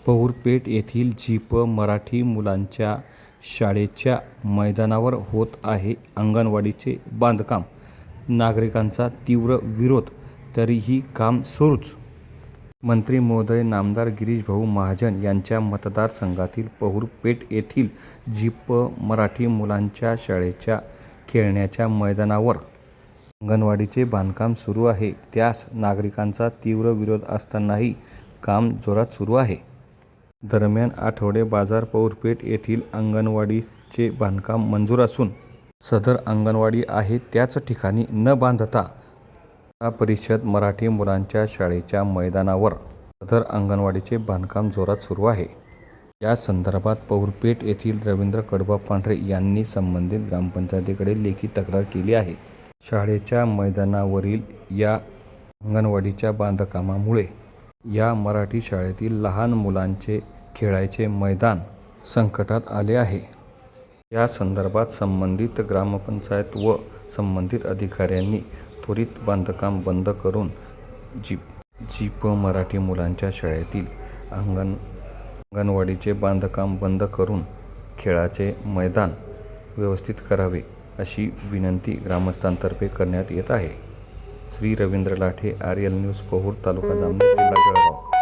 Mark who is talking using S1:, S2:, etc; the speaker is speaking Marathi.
S1: पहुरपेठ येथील जीप मराठी मुलांच्या शाळेच्या मैदानावर होत आहे अंगणवाडीचे बांधकाम. नागरिकांचा तीव्र विरोध, तरीही काम सुरूच. मंत्री महोदय नामदार गिरीशभाऊ महाजन यांच्या मतदारसंघातील पहुरपेठ येथील जीप मराठी मुलांच्या शाळेच्या खेळण्याच्या मैदानावर अंगणवाडीचे बांधकाम सुरू आहे. त्यास नागरिकांचा तीव्र विरोध असतानाही काम जोरात सुरू आहे. दरम्यान आठवडे बाजार पहुरपेठ येथील अंगणवाडीचे बांधकाम मंजूर असून सदर अंगणवाडी आहे त्याच ठिकाणी न बांधता जिल्हा परिषद मराठी मुलांच्या शाळेच्या मैदानावर सदर अंगणवाडीचे बांधकाम जोरात सुरू आहे. या संदर्भात पहुरपेठ येथील रवींद्र कडबा पांढरे यांनी संबंधित ग्रामपंचायतीकडे लेखी तक्रार केली आहे. शाळेच्या मैदानावरील या अंगणवाडीच्या बांधकामामुळे या मराठी शाळेतील लहान मुलांचे खेळायचे मैदान संकटात आले आहे. या संदर्भात संबंधित ग्रामपंचायत व संबंधित अधिकाऱ्यांनी त्वरित बांधकाम बंद करून जीप मराठी मुलांच्या शाळेतील अंगणवाडीचे बांधकाम बंद करून खेळाचे मैदान व्यवस्थित करावे, अशी विनंती ग्रामस्थांतर्फे करण्यात येत आहे. श्री रवींद्र लाठे, आर्यल न्यूज, पहुर, तालुका जामनेर, जिल्हा जळगाव.